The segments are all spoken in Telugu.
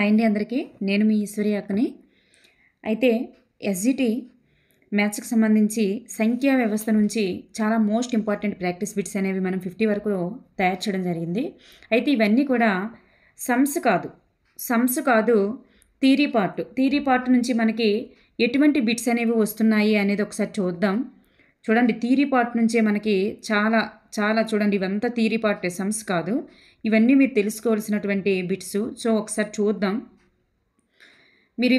హాయ్ అండి అందరికీ. నేను మీ ఈశ్వరి అక్కని. అయితే ఎస్జిటి మ్యాథ్స్కి సంబంధించి సంఖ్యా వ్యవస్థ నుంచి చాలా మోస్ట్ ఇంపార్టెంట్ ప్రాక్టీస్ బిట్స్ అనేవి మనం 50 వరకు తయారు చేయడం జరిగింది. అయితే ఇవన్నీ కూడా సమ్స్ కాదు థియరీ పార్ట్ నుంచి మనకి ఎటువంటి బిట్స్ అనేవి వస్తున్నాయి అనేది ఒకసారి చూద్దాం. చూడండి, థియరీ పార్ట్ నుంచే మనకి చాలా చాలా చూడండి, ఇవంతా థియరీ పార్ట్, సమ్స్ కాదు. ఇవన్నీ మీరు తెలుసుకోవాల్సినటువంటి బిట్స్. సో ఒకసారి చూద్దాం. మీరు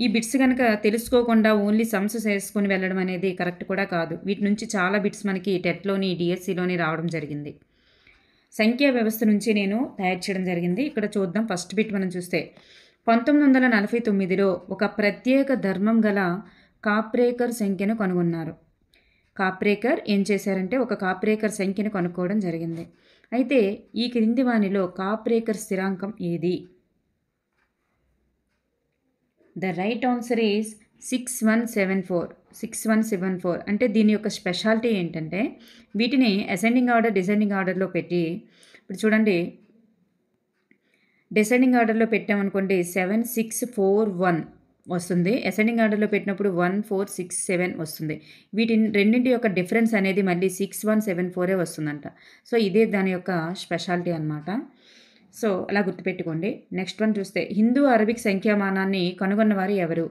ఈ బిట్స్ కనుక తెలుసుకోకుండా ఓన్లీ సమ్స్ చేసుకొని వెళ్ళడం అనేది కరెక్ట్ కూడా కాదు. వీటి నుంచి చాలా బిట్స్ మనకి టెట్లోని, డిఎస్సిలోని రావడం జరిగింది. సంఖ్యా వ్యవస్థ నుంచి నేను తయారు చేయడం జరిగింది. ఇక్కడ చూద్దాం. ఫస్ట్ బిట్ మనం చూస్తే 1949లో ఒక ప్రత్యేక ధర్మం గల కాప్రేకర్ సంఖ్యను కనుగొన్నారు. కాప్రేకర్ ఏం చేశారంటే ఒక కాప్రేకర్ సంఖ్యను కనుక్కోవడం జరిగింది. అయితే ఈ క్రింది వానిలో కాప్రేకర్ స్థిరాంకం ఏది? The right answer is 6174. అంటే దీని యొక్క స్పెషాలిటీ ఏంటంటే వీటిని అసెండింగ్ ఆర్డర్, డిసెండింగ్ ఆర్డర్లో పెట్టి, ఇప్పుడు చూడండి, డిసెండింగ్ ఆర్డర్లో పెట్టామనుకోండి 7641 వస్తుంది. అసెండింగ్ ఆర్డర్లో పెట్టినప్పుడు 1467 వస్తుంది. వీటి రెండింటి యొక్క డిఫరెన్స్ అనేది మళ్ళీ 6174 వస్తుందంట. సో ఇదే దాని యొక్క స్పెషాలిటీ అన్నమాట. సో అలా గుర్తుపెట్టుకోండి. నెక్స్ట్ వన్ చూస్తే హిందూ అరబిక్ సంఖ్యామానాన్ని కనుగొన్నవారు ఎవరు?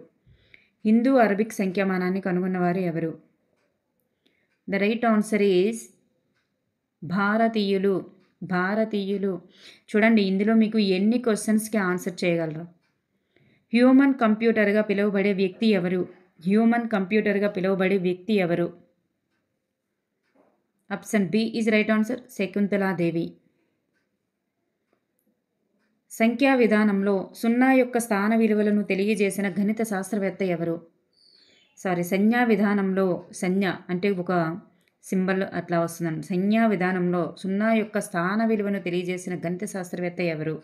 ద రైట్ ఆన్సర్ ఈజ్ భారతీయులు. చూడండి, ఇందులో మీకు ఎన్ని క్వశ్చన్స్కి ఆన్సర్ చేయగలరు? హ్యూమన్ కంప్యూటర్గా పిలువబడే వ్యక్తి ఎవరు? Option B is right answer, Shakuntala Devi. సంఖ్యా విధానంలో సున్నా యొక్క స్థాన విలువలను తెలియజేసిన గణిత శాస్త్రవేత్త ఎవరు? సంజ్ఞా విధానంలో, సంజ్ఞ అంటే ఒక సింబల్ అట్లా వస్తుందండి. సంజ్ఞా విధానంలో సున్నా యొక్క స్థాన విలువను తెలియజేసిన గణిత శాస్త్రవేత్త ఎవరు?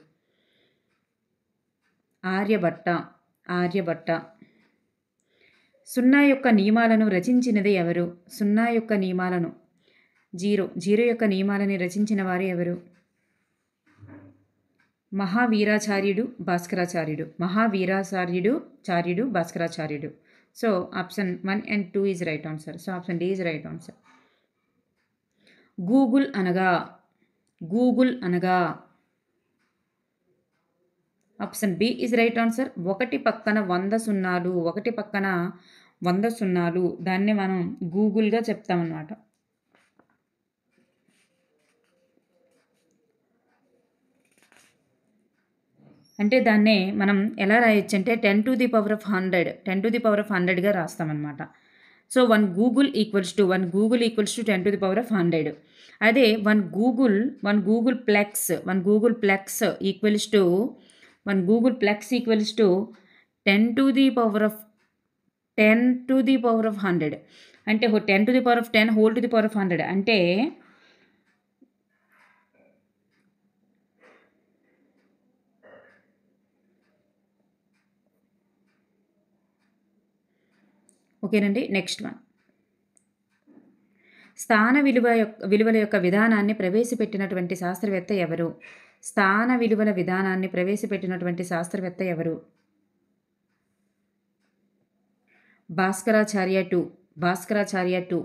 ఆర్యభట్ట. సున్నా యొక్క నియమాలను రచించినది ఎవరు? జీరో యొక్క నియమాలని రచించిన వారు ఎవరు? మహావీరాచార్యుడు, భాస్కరాచార్యుడు. So option 1 and 2 is right answer. So option D is right answer. Googol అనగా option B is right answer. ఒకటి పక్కన 100 సున్నాలు, దాన్ని మనం గూగుల్గా చెప్తామన్నమాట. అంటే దాన్నే మనం ఎలా రాయొచ్చు అంటే 10 to the power of 100గా రాస్తామన్నమాట. So 1 googol equals to 10 to the power of 100. అదే 1 googolplex equals to 10 to the power of 100. అంటే 10 to the power of 10 whole to the power of 100. అంటే ఓకేనండి. నెక్స్ట్ వన్, స్థాన విలువల యొక్క విధానాన్ని ప్రవేశపెట్టినటువంటి శాస్త్రవేత్త ఎవరు? భాస్కరాచార్య 2.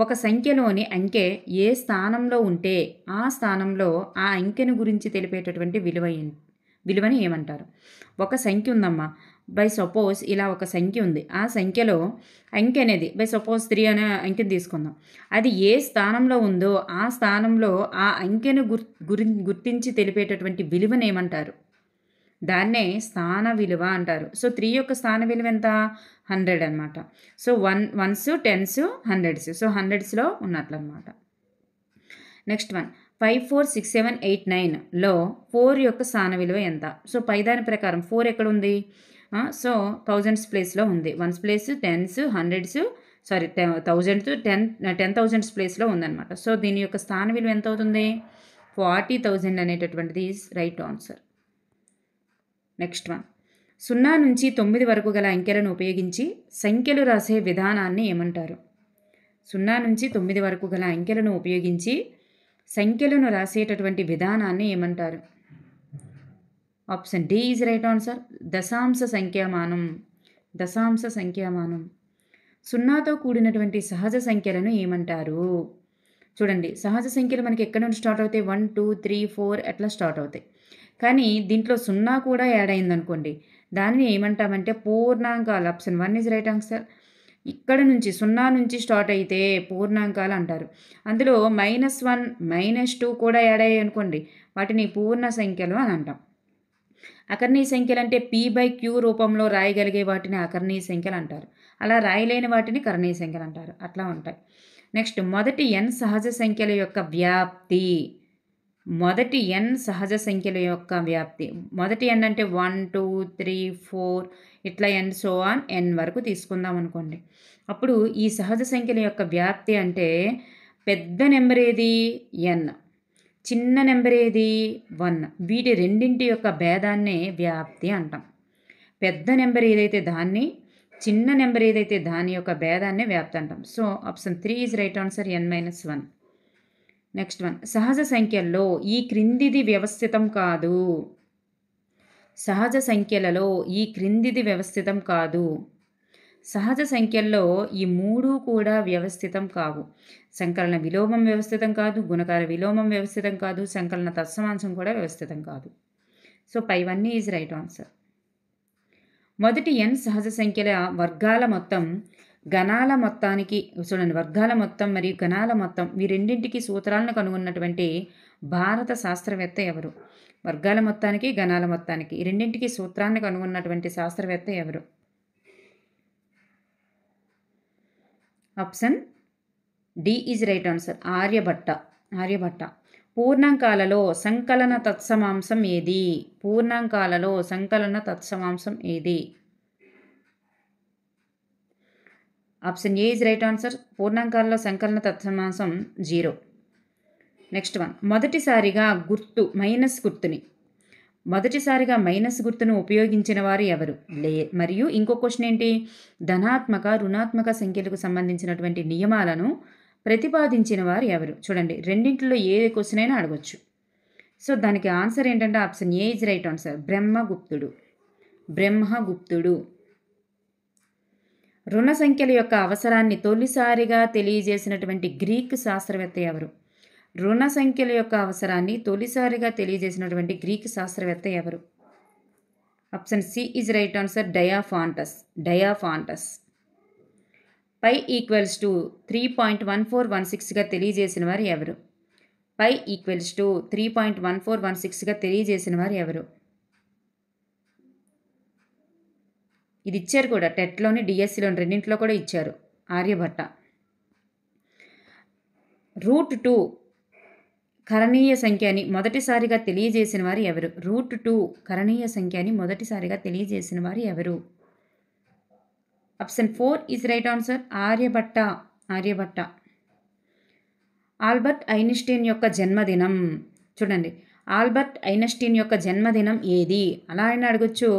ఒక సంఖ్యలోని అంకె ఏ స్థానంలో ఉంటే ఆ స్థానంలో ఆ అంకెను గురించి తెలిపేటటువంటి విలువని ఏమంటారు? ఒక సంఖ్య ఉందమ్మా, బై సపోజ్ ఇలా ఒక సంఖ్య ఉంది. ఆ సంఖ్యలో అంకె అనేది బై సపోజ్ 3 అనే అంకెను తీసుకుందాం. అది ఏ స్థానంలో ఉందో ఆ స్థానంలో ఆ అంకెను గుర్తించి తెలిపేటటువంటి విలువని ఏమంటారు? దాన్నే స్థాన విలువ అంటారు. సో 3 యొక్క స్థాన విలువ ఎంత? 100 అనమాట. So 1s, 10s, 100s. So 100sలో ఉన్నట్లు అనమాట. నెక్స్ట్ వన్, 5 4 6 7 8 9లో 4 యొక్క స్థాన విలువ ఎంత? సో పైదాని ప్రకారం 4 ఎక్కడ ఉంది? సో 1000s ప్లేస్లో ఉంది. 1s place, 10s, 100s, 1000s, 10,000s ప్లేస్లో ఉందన్నమాట. సో దీని యొక్క స్థాన విలువ ఎంత అవుతుంది? 40,000 అనేటటువంటిది is right answer. Next one, 0 నుంచి 9 వరకు గల అంకెలను ఉపయోగించి సంఖ్యలు రాసే విధానాన్ని ఏమంటారు? 0 నుంచి 9 వరకు గల అంకెలను ఉపయోగించి సంఖ్యలను రాసేటటువంటి విధానాన్ని ఏమంటారు? Option D is right answer. దశాంశ సంఖ్యామానం. దశాంశ సంఖ్యామానం. సున్నాతో కూడినటువంటి సహజ సంఖ్యలను ఏమంటారు? చూడండి, సహజ సంఖ్యలు మనకి ఎక్కడి నుంచి స్టార్ట్ అవుతాయి? 1, 2, 3, 4 అట్లా స్టార్ట్ అవుతాయి. కానీ దీంట్లో సున్నా కూడా యాడ్ అయిందనుకోండి, దానిని ఏమంటామంటే పూర్ణాంకాలు. Option 1 is right answer. ఇక్కడ నుంచి సున్నా నుంచి స్టార్ట్ అయితే పూర్ణాంకాలు అంటారు. అందులో -1, -2 కూడా యాడ్ అయ్యాయి అనుకోండి, వాటిని పూర్ణ సంఖ్యలు అని అంటాం. అకర్ణీయ సంఖ్యలు అంటే p/q రూపంలో రాయగలిగే వాటిని అకర్ణీయ సంఖ్యలు అంటారు. అలా రాయలేని వాటిని కర్ణీయ సంఖ్యలు అంటారు. అట్లా ఉంటాయి. నెక్స్ట్, మొదటి n సహజ సంఖ్యల యొక్క వ్యాప్తి. మొదటి n సహజ సంఖ్యల యొక్క వ్యాప్తి. మొదటి n అంటే 1, 2, 3, 4 ఇట్లా n సో ఆన్ n వరకు తీసుకుందాం అనుకోండి. అప్పుడు ఈ సహజ సంఖ్యల యొక్క వ్యాప్తి అంటే పెద్ద నెంబర్ ఏది? n. చిన్న నెంబర్ ఏది? 1. వీటి రెండింటి యొక్క భేదాన్నే వ్యాప్తి అంటాం. పెద్ద నెంబర్ ఏదైతే దాన్ని, చిన్న నెంబర్ ఏదైతే దాని యొక్క భేదాన్నే వ్యాప్తి అంటాం. So option 3 is right answer, n-1. Next one, సహజ సంఖ్యల్లో ఈ క్రిందిది వ్యవస్థితం కాదు. సహజ సంఖ్యలలో ఈ క్రిందిది వ్యవస్థితం కాదు. సహజ సంఖ్యల్లో ఈ 3 కూడా వ్యవస్థితం కావు. సంకలన విలోమం వ్యవస్థితం కాదు, గుణకార విలోమం వ్యవస్థితం కాదు, సంకలన తత్సమాంశం కూడా వ్యవస్థితం కాదు. సో పైవన్నీ ఈజ్ రైట్ ఆన్సర్. మొదటి n సహజ సంఖ్యల వర్గాల మొత్తం గణాల మొత్తానికి, చూడండి, వర్గాల మొత్తం మరియు గణాల మొత్తం ఈ రెండింటికి సూత్రాలను కనుగొన్నటువంటి భారత శాస్త్రవేత్త ఎవరు? వర్గాల మొత్తానికి, గణాల మొత్తానికి ఈ రెండింటికి సూత్రాన్ని కనుగొన్నటువంటి శాస్త్రవేత్త ఎవరు? Option D is right answer, Aryabhata. Aryabhata. పూర్ణాంకాలలో సంకలన తత్సమాంశం ఏది? పూర్ణాంకాలలో సంకలన తత్సమాంశం ఏది? Option A is right answer. పూర్ణాంకాలలో సంకలన తత్సమాంశం 0. నెక్స్ట్ వన్, మొదటిసారిగా మైనస్ గుర్తును ఉపయోగించిన వారు ఎవరు? మరియు ఇంకో క్వశ్చన్ ఏంటి? ధనాత్మక, రుణాత్మక సంఖ్యలకు సంబంధించినటువంటి నియమాలను ప్రతిపాదించిన వారు ఎవరు? చూడండి, రెండింటిలో ఏ క్వశ్చన్ అయినా అడగొచ్చు. సో దానికి ఆన్సర్ ఏంటంటే option A is right answer, బ్రహ్మగుప్తుడు. బ్రహ్మగుప్తుడు. రుణ సంఖ్యల యొక్క అవసరాన్ని తొలిసారిగా తెలియజేసినటువంటి గ్రీక్ శాస్త్రవేత్త ఎవరు? రుణ సంఖ్యల యొక్క అవసరాన్ని తొలిసారిగా తెలియజేసినటువంటి గ్రీక్ శాస్త్రవేత్త ఎవరు? Option C is right answer, Diophantus. Diophantus. Pi equals to 3.1416గా తెలియజేసిన వారు ఎవరు? పై ఈక్వల్స్ టు 3.1416గా తెలియజేసిన వారు ఎవరు? ఇది ఇచ్చారు కూడా, టెట్లోని, డిఎస్సిలోని రెండింటిలో కూడా ఇచ్చారు. ఆర్యభట్ట. √2 కరణీయ సంఖ్య అని మొదటిసారిగా తెలియజేసిన వారు ఎవరు? √2 కరణీయ సంఖ్య అని మొదటిసారిగా తెలియజేసిన వారు ఎవరు? Option 4 is right answer, Aryabhata. Aryabhata. Albert Einstein యొక్క జన్మదినం. చూడండి, ఆల్బర్ట్ ఐన్స్టీన్ యొక్క జన్మదినం ఏది? అలా అయినా అడగొచ్చు.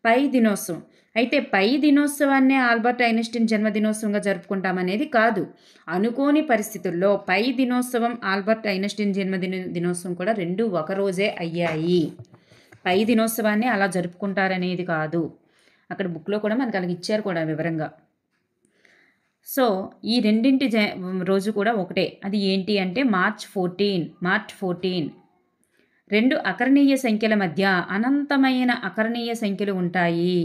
పై దినోత్సవం. అయితే పై దినోత్సవాన్నే ఆల్బర్ట్ ఐన్స్టీన్ జన్మదినోత్సవంగా జరుపుకుంటామనేది కాదు. అనుకోని పరిస్థితుల్లో పై దినోత్సవం, ఆల్బర్ట్ ఐన్స్టీన్ దినోత్సవం కూడా రెండు ఒకరోజే అయ్యాయి. పై దినోత్సవాన్ని అలా జరుపుకుంటారనేది కాదు. అక్కడ బుక్లో కూడా మనకు అలాగ ఇచ్చారు కూడా వివరంగా. సో ఈ రెండింటి రోజు కూడా ఒకటే. అది ఏంటి అంటే మార్చ్ 14. మార్చ్ 14. రెండు అకర్ణీయ సంఖ్యల మధ్య అనంతమైన అకర్ణీయ సంఖ్యలు ఉంటాయి.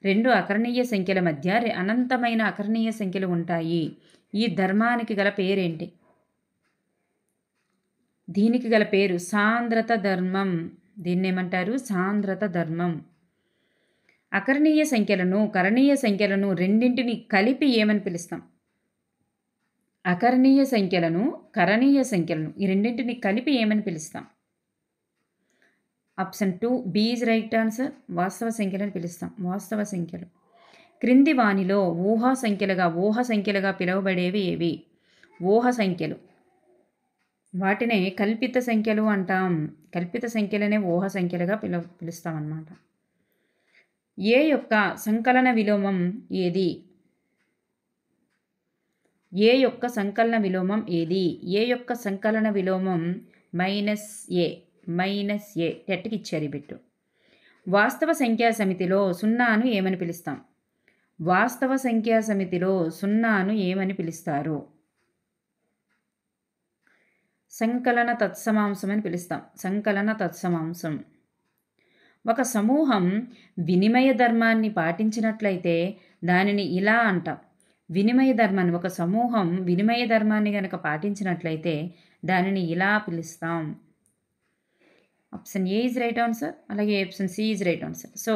రెండు అకర్ణీయ సంఖ్యల మధ్య అనంతమైన అకర్ణీయ సంఖ్యలు ఉంటాయి. ఈ ధర్మానికి గల పేరేంటి? దీనికి గల పేరు సాంద్రత ధర్మం. దీన్ని ఏమంటారు? సాంద్రత ధర్మం. అకర్ణీయ సంఖ్యలను, కరణీయ సంఖ్యలను రెండింటిని కలిపి ఏమని పిలుస్తాం? అకర్ణీయ సంఖ్యలను, కరణీయ సంఖ్యలను ఈ రెండింటిని కలిపి ఏమని పిలుస్తాం? Option 2 B is right answer, వాస్తవ సంఖ్యలను పిలుస్తాం. వాస్తవ సంఖ్యలు. క్రింది వానిలో ఊహా సంఖ్యలుగా పిలువబడేవి ఏవి? ఊహ సంఖ్యలు. వాటినే కల్పిత సంఖ్యలు అంటాం. కల్పిత సంఖ్యలనే ఊహ సంఖ్యలుగా పిలుస్తామన్నమాట. ఏ యొక్క సంకలన విలోమం ఏది? ఏ యొక్క సంకలన విలోమం ఏది? ఏ యొక్క సంకలన విలోమం -a. -a. టెట్కి ఇచ్చారు ఈ బిట్టు. వాస్తవ సంఖ్యా సమితిలో సున్నాను ఏమని పిలుస్తాం? వాస్తవ సంఖ్యా సమితిలో సున్నాను ఏమని పిలుస్తారు? సంకలన తత్సమాంసం అని పిలుస్తాం. సంకలన తత్సమాంసం. ఒక సమూహం వినిమయ ధర్మాన్ని పాటించినట్లయితే దానిని ఇలా అంటాం. వినిమయ ధర్మాన్ని, ఒక సమూహం వినిమయ ధర్మాన్ని కనుక పాటించినట్లయితే దానిని ఇలా పిలుస్తాం. Option A is right answer, అలాగే option C is right answer. So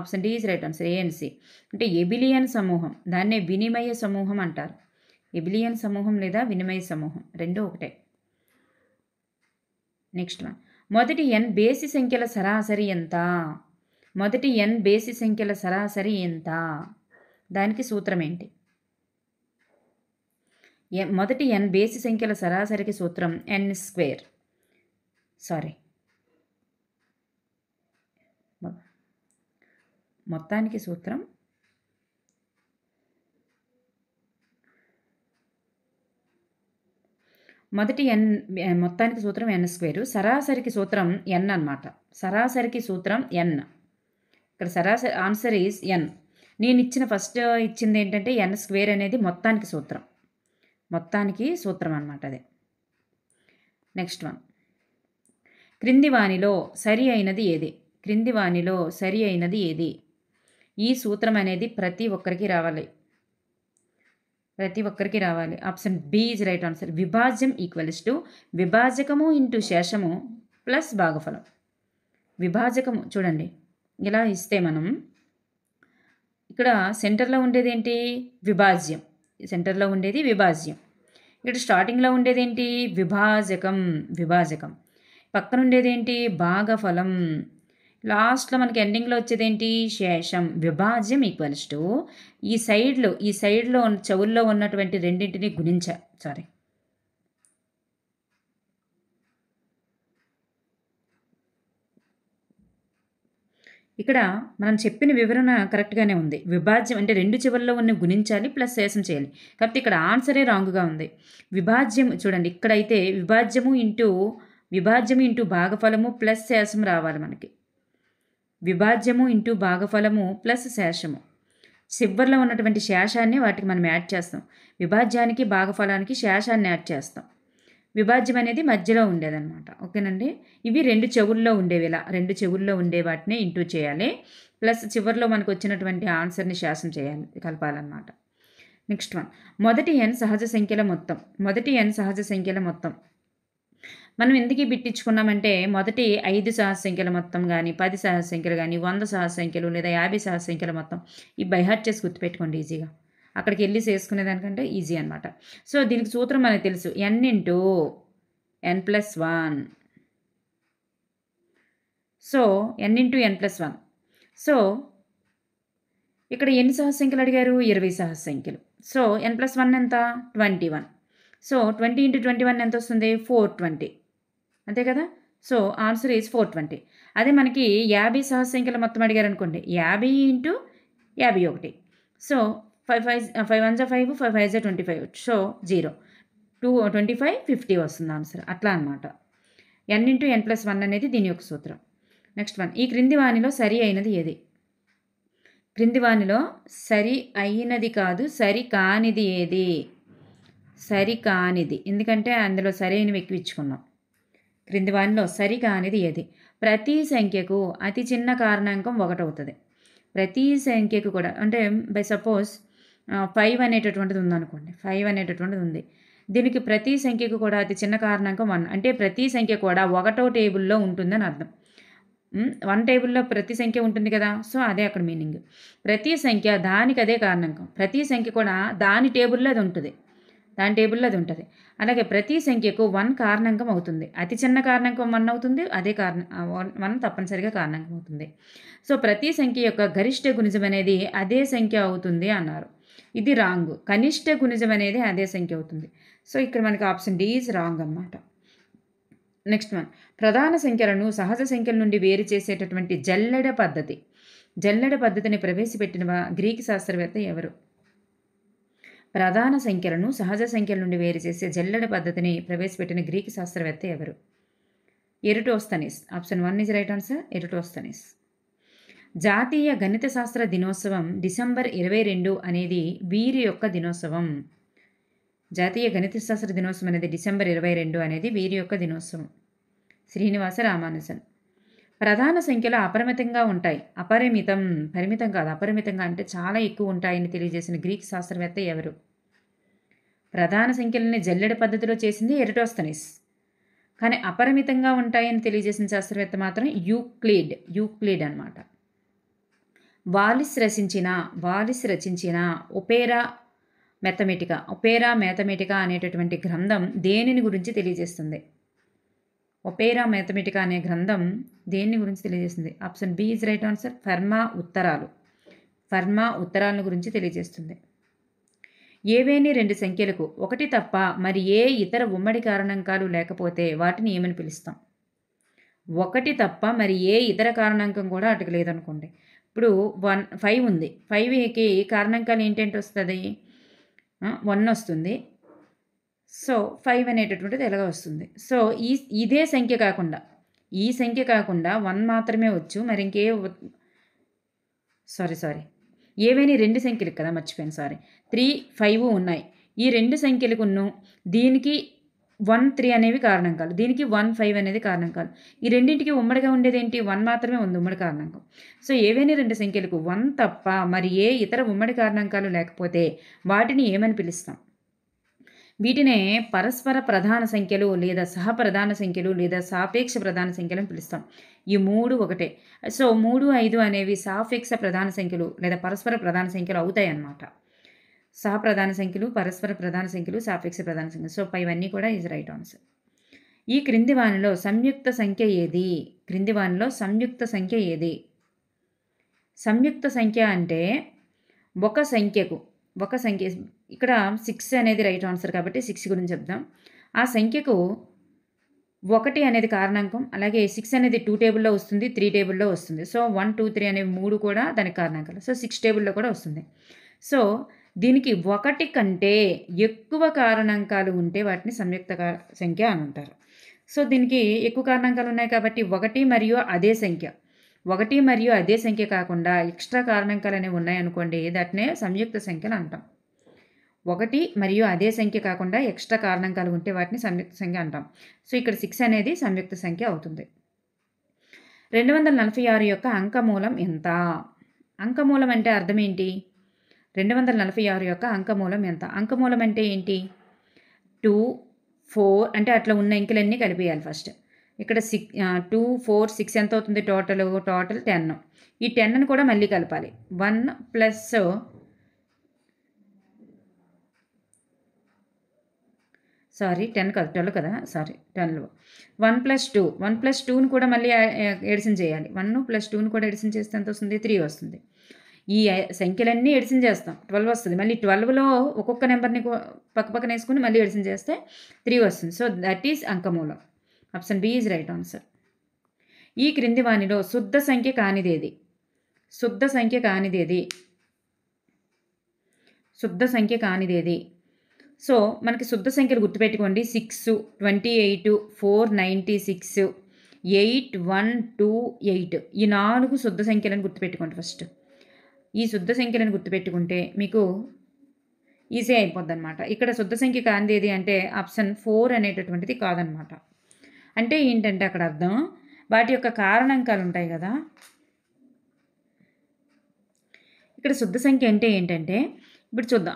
option D is right answer, A and C. అంటే ఎబిలియన్ సమూహం, దాన్నే వినిమయ సమూహం అంటారు. ఎబిలియన్ సమూహం లేదా వినిమయ సమూహం రెండు ఒకటే. నెక్స్ట్ వన్, మొదటి n బేసి సంఖ్యల సరాసరి ఎంత? మొదటి n బేసి సంఖ్యల సరాసరి ఎంత? దానికి సూత్రం ఏంటి? మొదటి n బేసి సంఖ్యల సరాసరికి సూత్రం n². సారీ, మొత్తానికి సూత్రం మొత్తానికి సూత్రం n², సరాసరికి సూత్రం n అన్నమాట. సరాసరికి సూత్రం n. ఇక్కడ సరాసరి ఆన్సర్ ఈజ్ n. నేను ఫస్ట్ ఇచ్చింది ఏంటంటే n² అనేది మొత్తానికి సూత్రం. మొత్తానికి సూత్రం అన్నమాట అదే. నెక్స్ట్ వన్, క్రింది వానిలో సరి అయినది ఏది? క్రింది వానిలో సరి అయినది ఏది? ఈ సూత్రం అనేది ప్రతి ఒక్కరికి రావాలి. Option B is right answer. విభాజ్యం ఈక్వల్స్ టు విభాజకము ఇంటూ శేషము ప్లస్ భాగఫలం. విభాజకము చూడండి, ఇలా ఇస్తే మనం ఇక్కడ సెంటర్లో ఉండేది ఏంటి? విభాజ్యం. సెంటర్లో ఉండేది విభాజ్యం. ఇక్కడ స్టార్టింగ్లో ఉండేది ఏంటి? విభాజకం. పక్కన ఉండేది ఏంటి? భాగఫలం. లాస్ట్లో మనకి ఎండింగ్లో వచ్చేది ఏంటి? శేషం. విభాజ్యం ఈక్వల్స్ టు ఈ సైడ్లో చెవుల్లో ఉన్నటువంటి రెండింటిని ఇక్కడ మనం చెప్పిన వివరణ కరెక్ట్గానే ఉంది. విభాజ్యం అంటే రెండు చివరిలో ఉన్న గుణించాలి ప్లస్ శేషం చేయాలి. కాబట్టి ఇక్కడ ఆన్సరే రాంగ్గా ఉంది. విభాజ్యం చూడండి, ఇక్కడైతే విభాజ్యము ఇంటూ భాగఫలము ప్లస్ శేషం రావాలి మనకి. విభాజ్యము ఇంటూ భాగఫలము ప్లస్ శేషము. చివరిలో ఉన్నటువంటి శేషాన్ని వాటికి మనం యాడ్ చేస్తాం. విభాజ్యానికి భాగఫలానికి శేషాన్ని యాడ్ చేస్తాం. విభాజ్యం అనేది మధ్యలో ఉండేదన్నమాట. ఓకేనండి. ఇవి రెండు చెవుల్లో ఉండేవి. ఇలా రెండు చెవుల్లో ఉండే వాటిని ఇంటూ చేయాలి. ప్లస్ చివరిలో మనకు వచ్చినటువంటి ఆన్సర్ని శేషం చేయాలి, కలపాలన్నమాట. నెక్స్ట్ వన్, మొదటి n సహజ సంఖ్యల మొత్తం. మనం ఎందుకు బిట్టించుకున్నామంటే మొదటి 5 సహజ సంఖ్యల మొత్తం కానీ 10 సహజ సంఖ్యలు కానీ 100 సహజ సంఖ్యలు లేదా 50 సహజ సంఖ్యల మొత్తం ఈ బైహార్ట్ చేసి గుర్తుపెట్టుకోండి ఈజీగా. అక్కడికి వెళ్ళి చేసుకునేదానికంటే ఈజీ అనమాట. సో దీనికి సూత్రం మనకు తెలుసు, n into n+1. So n into n+1. So ఇక్కడ ఎన్ని సహజ సంఖ్యలు అడిగారు? 20 సహజ సంఖ్యలు. సో n+1 ఎంత? 21. సో 20 ఇంటూ 21 ఎంత వస్తుంది? 420. అంతే కదా. So answer is 420. అదే మనకి 50 సహజ సంఖ్యల మొత్తం అడిగారు అనుకోండి, 50 ఇంటూ 51. సో 5 1 5, 5 5 25. సో 0 2 25 50 వస్తుంది ఆన్సర్. అట్లా అనమాట. n ఇంటూ n+1 అనేది దీని యొక్క సూత్రం. నెక్స్ట్ వన్, ఈ క్రింది వానిలో సరి అయినది ఏది? క్రింది వానిలో సరి అయినది కాదు, సరి కానిది ఏది? సరి కానిది, ఎందుకంటే అందులో సరైనవి ఎక్కువ ఇచ్చుకున్నాం. క్రింది వానిలో సరి కానిది ఏది? ప్రతి సంఖ్యకు అతి చిన్న కారణాంకం 1 అవుతుంది. ప్రతి సంఖ్యకు కూడా, అంటే బై సపోజ్ 5 అనేటటువంటిది ఉందనుకోండి, 5 అనేటటువంటిది ఉంది. దీనికి ప్రతి సంఖ్యకు కూడా అతి చిన్న కారణాంకం 1. అంటే ప్రతి సంఖ్య కూడా 1వ టేబుల్లో ఉంటుందని అర్థం. 1 టేబుల్లో ప్రతి సంఖ్య ఉంటుంది కదా. సో అదే అక్కడ మీనింగ్. ప్రతి సంఖ్య దానికి అదే కారణాంకం. ప్రతి సంఖ్య కూడా దాని టేబుల్లో అది ఉంటుంది. అలాగే ప్రతి సంఖ్యకు 1 కారణాంకం అవుతుంది. అతి చిన్న కారణాంకం 1 అవుతుంది. అదే 1 తప్పనిసరిగా కారణాంకం అవుతుంది. సో ప్రతి సంఖ్య యొక్క గరిష్ట గుణిజం అనేది అదే సంఖ్య అవుతుంది అన్నారు. ఇది రాంగ్. కనిష్ట గుణిజం అనేది అదే సంఖ్య అవుతుంది. సో ఇక్కడ మనకి ఆప్షన్ డి ఈజ్ రాంగ్ అన్నమాట. నెక్స్ట్ వన్, ప్రధాన సంఖ్యలను సహజ సంఖ్యల నుండి వేరు చేసేటటువంటి జల్లెడ పద్ధతిని ప్రవేశపెట్టిన గ్రీకు శాస్త్రవేత్త ఎవరు? ప్రధాన సంఖ్యలను సహజ సంఖ్యల నుండి వేరు చేసే జల్లెడ పద్ధతిని ప్రవేశపెట్టిన గ్రీకు శాస్త్రవేత్త ఎవరు? Eratosthenes. Option 1 is right answer, Eratosthenes. జాతీయ గణిత శాస్త్ర దినోత్సవం డిసెంబర్ 22 అనేది వీరి యొక్క దినోత్సవం. జాతీయ గణిత శాస్త్ర దినోత్సవం అనేది డిసెంబర్ 22 అనేది వీరి యొక్క దినోత్సవం. శ్రీనివాస రామానుజన్. ప్రధాన సంఖ్యలు అపరిమితంగా ఉంటాయి. అపరిమితం, పరిమితం కాదు, అపరిమితంగా అంటే చాలా ఎక్కువ ఉంటాయని తెలియజేసిన గ్రీక్ శాస్త్రవేత్త ఎవరు? ప్రధాన సంఖ్యలని జల్లెడ పద్ధతిలో చేసింది ఎరటోస్తనీస్. కానీ అపరిమితంగా ఉంటాయని తెలియజేసిన శాస్త్రవేత్త మాత్రం యూక్లిడ్ అనమాట. వాలిస్ రచించిన ఒపేరా మ్యాథమెటికా అనేటటువంటి గ్రంథం దేనిని గురించి తెలియజేస్తుంది? ఒపేరా మ్యాథమెటికా అనే గ్రంథం దేని గురించి తెలియజేస్తుంది? Option B is right answer. Fermat ఉత్తరాలను గురించి తెలియజేస్తుంది. ఏవేని రెండు సంఖ్యలకు ఒకటి తప్ప మరి ఏ ఇతర ఉమ్మడి కారణాంకాలు లేకపోతే వాటిని ఏమని పిలుస్తాం? ఒకటి తప్ప మరి ఏ ఇతర కారణాంకం కూడా అటుకు లేదనుకోండి. ఇప్పుడు 5 ఉంది. 5కి కారణాంకాలు ఏంటంటే వస్తుంది? 1 వస్తుంది. సో 5 అనేటటువంటిది ఎలాగ వస్తుంది? సో ఇదే సంఖ్య కాకుండా ఈ సంఖ్య కాకుండా 1 మాత్రమే వచ్చు. మరి ఇంకే సారీ ఏవైనా రెండు సంఖ్యలు కదా, మర్చిపోయాను, 3, 5 ఉన్నాయి. ఈ రెండు సంఖ్యలకును దీనికి 1, 3 అనేవి కారణాంకాలు, దీనికి 1, 5 అనేది కారణాంకాలు. ఈ రెండింటికి ఉమ్మడిగా ఉండేది ఏంటి? 1 మాత్రమే ఉంది ఉమ్మడి కారణాంకం. సో ఏవైనా రెండు సంఖ్యలకు 1 తప్ప మరి ఏ ఇతర ఉమ్మడి కారణాంకాలు లేకపోతే వాటిని ఏమని పిలుస్తాం? వీటినే పరస్పర ప్రధాన సంఖ్యలు లేదా సహప్రధాన సంఖ్యలు లేదా సాపేక్ష ప్రధాన సంఖ్యలు అని పిలుస్తాం. ఈ 3 ఒకటే. సో 3, 5 అనేవి సాపేక్ష ప్రధాన సంఖ్యలు లేదా పరస్పర ప్రధాన సంఖ్యలు అవుతాయి అన్నమాట. సహప్రధాన సంఖ్యలు, పరస్పర ప్రధాన సంఖ్యలు, సాపేక్ష ప్రధాన సంఖ్యలు. సో ఇవన్నీ కూడా ఈజ్ రైట్ ఆన్సర్. ఈ క్రింది వానిలో సంయుక్త సంఖ్య ఏది? సంయుక్త సంఖ్య అంటే ఒక సంఖ్య ఇక్కడ 6 అనేది రైట్ ఆన్సర్ కాబట్టి 6 గురించి చెప్దాం. ఆ సంఖ్యకు 1 అనేది కారణాంకం. అలాగే 6 అనేది 2 టేబుల్లో వస్తుంది, 3 టేబుల్లో వస్తుంది. సో 1, 2, 3 అనేవి 3 కూడా దానికి కారణాంకాలు. సో 6 టేబుల్లో కూడా వస్తుంది. సో దీనికి 1 కంటే ఎక్కువ కారణాంకాలు ఉంటే వాటిని సంయుక్త సంఖ్య అని అంటారు. సో దీనికి ఎక్కువ కారణాంకాలు ఉన్నాయి కాబట్టి 1 మరియు అదే సంఖ్య కాకుండా ఎక్స్ట్రా కారణాంకాలు అనేవి ఉన్నాయనుకోండి, దాటినే సంయుక్త సంఖ్యలు అంటాం. 1 మరియు అదే సంఖ్య కాకుండా ఎక్స్ట్రా కారణాంకాలు ఉంటే వాటిని సంయుక్త సంఖ్య అంటాం. సో ఇక్కడ 6 అనేది సంయుక్త సంఖ్య అవుతుంది. 246 యొక్క అంకమూలం ఎంత? అంకమూలం అంటే అర్థం ఏంటి? 246 యొక్క అంకమూలం ఎంత? అంకమూలం అంటే ఏంటి? 2, 4 అంటే అట్లా ఉన్న అంకెలన్నీ కలిపేయాలి ఫస్ట్. ఇక్కడ 2, 4, 6 ఎంత అవుతుంది? టోటల్ 10. ఈ 10ని కూడా మళ్ళీ కలపాలి. 1 ప్లస్ 10 కాదు, 12 కదా, 12. 1 + 2, 1 + 2ని కూడా మళ్ళీ ఎడిషన్ చేయాలి. 1 + 2ని కూడా ఎడిషన్ చేస్తే ఎంత వస్తుంది? 3 వస్తుంది. ఈ సంఖ్యలన్నీ ఎడిషన్ చేస్తాం, 12 వస్తుంది. మళ్ళీ 12లో ఒక్కొక్క నెంబర్ని పక్కన వేసుకుని మళ్ళీ ఎడిషన్ చేస్తే 3 వస్తుంది. సో దట్ ఈజ్ అంకమూలం. Option B is right answer. ఈ క్రింది వానిలో శుద్ధ సంఖ్య కానిదేది? సో మనకి శుద్ధ సంఖ్యలు గుర్తుపెట్టుకోండి. 6, 28, 496, 8, 1, 2, 8 ఈ 4 శుద్ధ సంఖ్యలను గుర్తుపెట్టుకోండి. ఫస్ట్ ఈ శుద్ధ సంఖ్యలను గుర్తుపెట్టుకుంటే మీకు ఈజీ అయిపోద్ది అనమాట. ఇక్కడ శుద్ధ సంఖ్య కానిదేది అంటే ఆప్షన్ 4 అనేటటువంటిది కాదనమాట. అంటే ఏంటంటే అక్కడ అర్థం వాటి యొక్క కారణాంకాలు ఉంటాయి కదా. ఇక్కడ శుద్ధ సంఖ్య అంటే ఏంటంటే ఇప్పుడు చూద్దాం.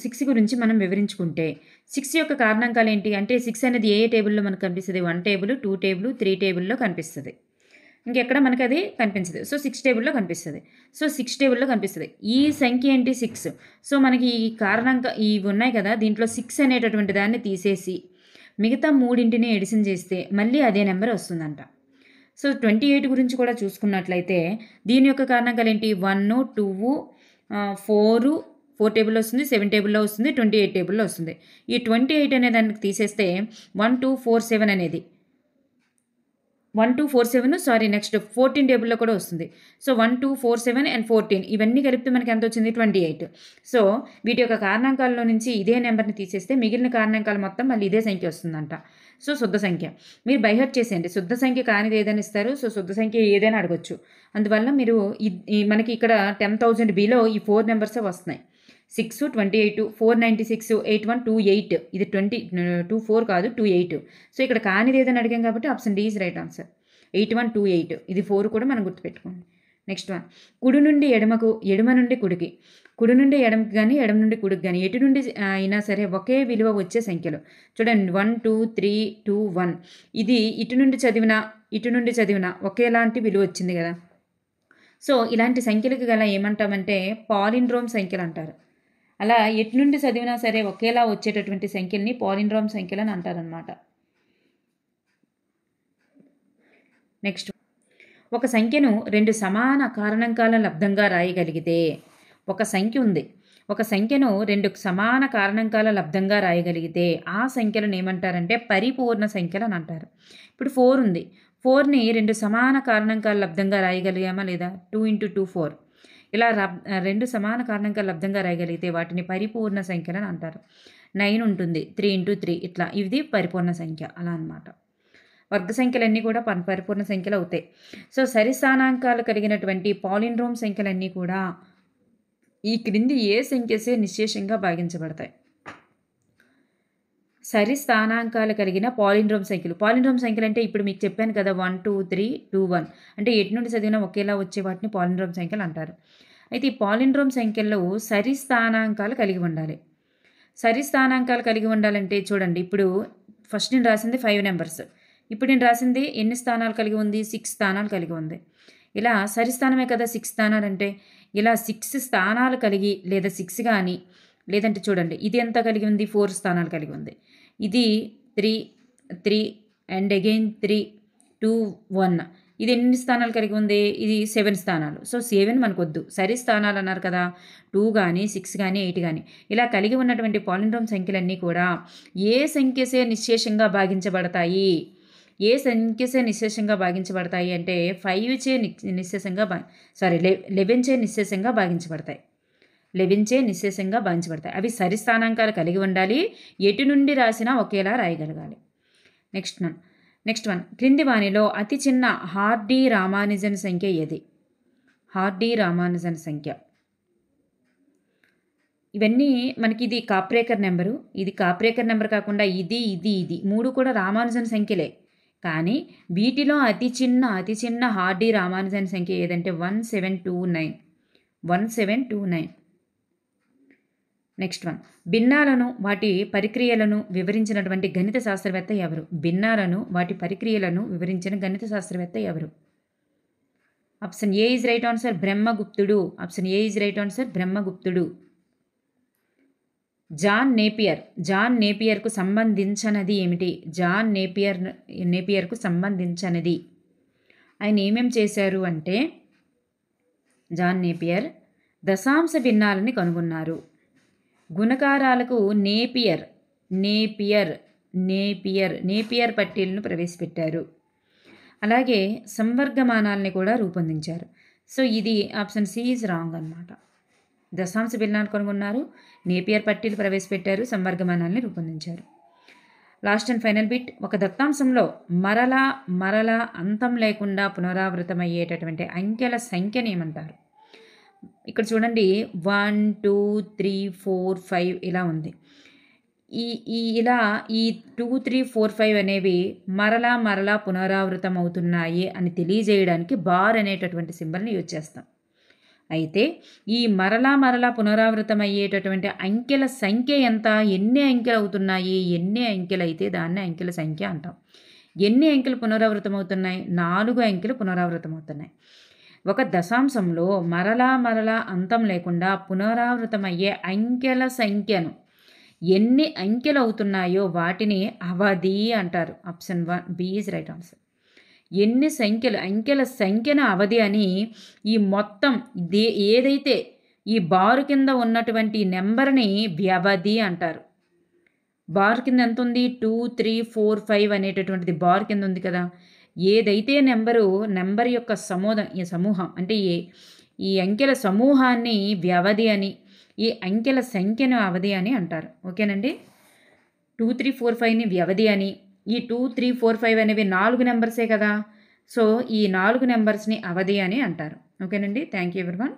6 గురించి మనం వివరించుకుంటే 6 యొక్క కారణాంకాలు ఏంటి అంటే 6 అనేది ఏ టేబుల్లో మనకు కనిపిస్తుంది? 1 టేబుల్, 2 టేబుల్, 3 టేబుల్లో కనిపిస్తుంది. ఇంకెక్కడ మనకి అది కనిపించదు. సో 6 టేబుల్లో కనిపిస్తుంది. ఈ సంఖ్య ఏంటి? 6. సో మనకి ఈ ఇవి ఉన్నాయి కదా, దీంట్లో 6 అనేటటువంటి దాన్ని తీసేసి మిగతా 3ని ఎడిషన్ చేస్తే మళ్ళీ అదే నెంబర్ వస్తుందంట. సో 28 గురించి కూడా చూసుకున్నట్లయితే దీని యొక్క కారణాంకాలు ఏంటి? 1, 2, 4 టేబుల్లో వస్తుంది, 7 టేబుల్లో వస్తుంది, 28 టేబుల్లో వస్తుంది. ఈ 28 అనే దానికి తీసేస్తే 1, 2, 4, 7 అనేది 1, 2, 4, 7 నెక్స్ట్ 14 టేబుల్లో కూడా వస్తుంది. సో 1, 2, 4, 7 and 14 ఇవన్నీ కలిపితే మనకి ఎంత వచ్చింది? 28. సో వీటి యొక్క కారణాంకాల్లో నుంచి ఇదే నెంబర్ని తీసేస్తే మిగిలిన కారణాంకాలు మొత్తం మళ్ళీ ఇదే సంఖ్య వస్తుందంట. సో శుద్ధ సంఖ్య. మీరు బైహార్ట్ చేసేయండి. శుద్ధ సంఖ్య కానిది ఏదైనా ఇస్తారు. సో శుద్ధ సంఖ్య ఏదైనా అడగొచ్చు. అందువల్ల మీరు మనకి ఇక్కడ 10,000 బిలో ఈ 4 నెంబర్సే వస్తున్నాయి. 6, 28, 496, 8128. ఇది 24 కాదు 28. సో ఇక్కడ కానిది ఏదైనా అడిగాం కాబట్టి option D is right answer. 8128. ఇది 4 కూడా మనం గుర్తుపెట్టుకోండి. నెక్స్ట్ వన్, కుడి నుండి ఎడమకు, ఎడమ నుండి కుడికి, కుడి నుండి ఎడమకి కానీ ఎడమ నుండి కుడికి కానీ ఎటు నుండి అయినా సరే ఒకే విలువ వచ్చే సంఖ్యలు. చూడండి 1, 2, 3, 2, 1. ఇది ఇటు నుండి చదివిన ఒకేలాంటి విలువ వచ్చింది కదా. సో ఇలాంటి సంఖ్యలకు గల ఏమంటామంటే పాలిండ్రోమ్ సంఖ్యలు అంటారు. అలా ఎటు నుండి చదివినా సరే ఒకేలా వచ్చేటటువంటి సంఖ్యల్ని పాలిండ్రోమ్ సంఖ్యలు అని అంటారనమాట. నెక్స్ట్, ఒక సంఖ్యను 2 సమాన కారణాంకాల లబ్ధంగా రాయగలిగితే, ఒక సంఖ్య ఉంది, ఒక సంఖ్యను 2 సమాన కారణాంకాల లబ్ధంగా రాయగలిగితే ఆ సంఖ్యలను ఏమంటారంటే పరిపూర్ణ సంఖ్యలు అని అంటారు. ఇప్పుడు 4 ఉంది. 4ని 2 సమాన కారణాంకాల లబ్ధంగా రాయగలిగామా లేదా? 2 × 2 4. ఇలా 2 సమాన కారణాంకాల లబ్ధంగా రాయగలిగితే వాటిని పరిపూర్ణ సంఖ్యలు అని అంటారు. 9 ఉంటుంది, 3 × 3 ఇట్లా, ఇది పరిపూర్ణ సంఖ్య అలా అన్నమాట. వర్గ సంఖ్యలన్నీ కూడా పరిపూర్ణ సంఖ్యలు అవుతాయి. సో సరిస్థానాంకాలు కలిగినటువంటి పాలిండ్రోమ్ సంఖ్యలన్నీ కూడా ఈ క్రింది ఏ సంఖ్యసే నిశ్శేషంగా భాగించబడతాయి? సరిస్థానాంకాలు కలిగిన పాలిండ్రోమ్ సంఖ్యలు. పాలిండ్రోమ్ సంఖ్యలు అంటే ఇప్పుడు మీకు చెప్పాను కదా, 1, 2, 3, 2, 1. అంటే ఎటు నుండి చదివినా ఒకేలా వచ్చే వాటిని పాలిండ్రోమ్ సంఖ్యలు అంటారు. అయితే ఈ పాలిండ్రోమ్ సంఖ్యల్లో సరిస్థానాంకాలు కలిగి ఉండాలి. సరిస్థానాంకాలు కలిగి ఉండాలంటే చూడండి, ఇప్పుడు ఫస్ట్ నేను రాసింది 5 నెంబర్స్. ఇప్పుడు నేను రాసింది ఎన్ని స్థానాలు కలిగి ఉంది? 6 స్థానాలు కలిగి ఉంది. ఇలా సరిస్థానమే కదా 6 స్థానాలు అంటే. ఇలా 6 స్థానాలు కలిగి లేదా 6 కానీ, లేదంటే చూడండి ఇది ఎంత కలిగి ఉంది? 4 స్థానాలు కలిగి ఉంది. ఇది 3 అండ్ అగైన్ 3, 2, 1. ఇది ఎన్ని స్థానాలు కలిగి ఉంది? ఇది 7 స్థానాలు. సో 7 మనకు వద్దు, సరి స్థానాలు అన్నారు కదా. 2 కానీ 6 కానీ 8 కానీ ఇలా కలిగి ఉన్నటువంటి పాలిండ్రోమ్ సంఖ్యలన్నీ కూడా ఏ సంఖ్యసే నిశ్శేషంగా భాగించబడతాయి? ఏ సంఖ్యసే నిశ్శేషంగా భాగించబడతాయి అంటే 5 చే నిశ్శేషంగా 11 చే నిశ్శేషంగా భాగించబడతాయి. 11 చే నిశ్శేషంగా భాగించబడతాయి. అవి సరిస్థానాంకాలు కలిగి ఉండాలి. ఎటు నుండి రాసినా ఒకేలా రాయగలగాలి. నెక్స్ట్ వన్, క్రింది వానిలో అతి చిన్న హార్డీ రామానుజన్ సంఖ్య ఏది? హార్డీ రామానుజన్ సంఖ్య. ఇవన్నీ మనకి ఇది కాప్రేకర్ నెంబరు, ఇది కాప్రేకర్ నెంబర్ కాకుండా ఇది 3 కూడా రామానుజన్ సంఖ్యలే. కానీ వీటిలో అతి చిన్న హార్డీ రామానుజన్ సంఖ్య ఏదంటే 1729. 1729. నెక్స్ట్ వన్, భిన్నాలను వాటి పరిక్రియలను వివరించినటువంటి గణిత శాస్త్రవేత్త ఎవరు? భిన్నాలను వాటి పరిక్రియలను వివరించిన గణిత శాస్త్రవేత్త ఎవరు? Option A is right answer, బ్రహ్మగుప్తుడు. Option A is right answer, బ్రహ్మగుప్తుడు. జాన్ నేపియర్కు సంబంధించినది ఏమిటి? జాన్ నేపియర్కు సంబంధించినది ఆయన ఏమేం చేశారు అంటే, జాన్ నేపియర్ దశాంశ భిన్నాలని కనుగొన్నారు. గుణకారాలకు నేపియర్ పట్టీలను ప్రవేశపెట్టారు. అలాగే సంవర్గమానాలని కూడా రూపొందించారు. సో ఇది ఆప్షన్ సి ఈజ్ రాంగ్ అనమాట. దశాంశ భిన్నాలు కనుగొన్నారు, నేపియర్ పట్టీలు ప్రవేశపెట్టారు, సంవర్గమానాలని రూపొందించారు. లాస్ట్ అండ్ ఫైనల్ బిట్, ఒక దత్తాంశంలో మరలా అంతం లేకుండా పునరావృతమయ్యేటటువంటి అంకెల సంఖ్యని ఏమంటారు? ఇక్కడ చూడండి 1, 2, 3, 4, 5 ఇలా ఉంది. ఇలా ఈ 2, 3, 4, 5 అనేవి మరలా పునరావృతం అవుతున్నాయి అని తెలియజేయడానికి బార్ అనేటటువంటి సింబల్ని యూజ్ చేస్తాం. అయితే ఈ మరలా పునరావృతం అయ్యేటటువంటి అంకెల సంఖ్య ఎంత? ఎన్ని అంకెలు అవుతున్నాయి? ఎన్ని అంకెలు అయితే దాన్ని అంకెల సంఖ్య అంటాం. ఎన్ని అంకెలు పునరావృతం అవుతున్నాయి? 4 అంకెలు పునరావృతం అవుతున్నాయి. ఒక దశాంశంలో మరలా అంతం లేకుండా పునరావృతమయ్యే అంకెల సంఖ్యను ఎన్ని అంకెలు అవుతున్నాయో వాటిని అవధి అంటారు. Option 1 B is right answer. ఎన్ని అంకెల సంఖ్యను అవధి అని, ఈ మొత్తం ఏదైతే ఈ బారు కింద ఉన్నటువంటి నెంబర్ని వ్యవధి అంటారు. బార్ కింద ఎంత ఉంది? 2, 3, 4, 5 అనేటటువంటిది బార్ కింద ఉంది కదా. ఏదైతే నెంబర్ యొక్క సమూహం అంటే ఈ అంకెల సమూహాన్ని వ్యవధి అని, ఈ అంకెల సంఖ్యను అవధి అని అంటారు. ఓకేనండి. 2, 3, 4, 5ని వ్యవధి అని, ఈ 2, 3, 4, 5 అనేవి 4 నంబర్సే కదా! సో, ఈ 4 నంబర్స్‌ని అవధి అని అంటారు. ఓకేనండి. Thank you everyone.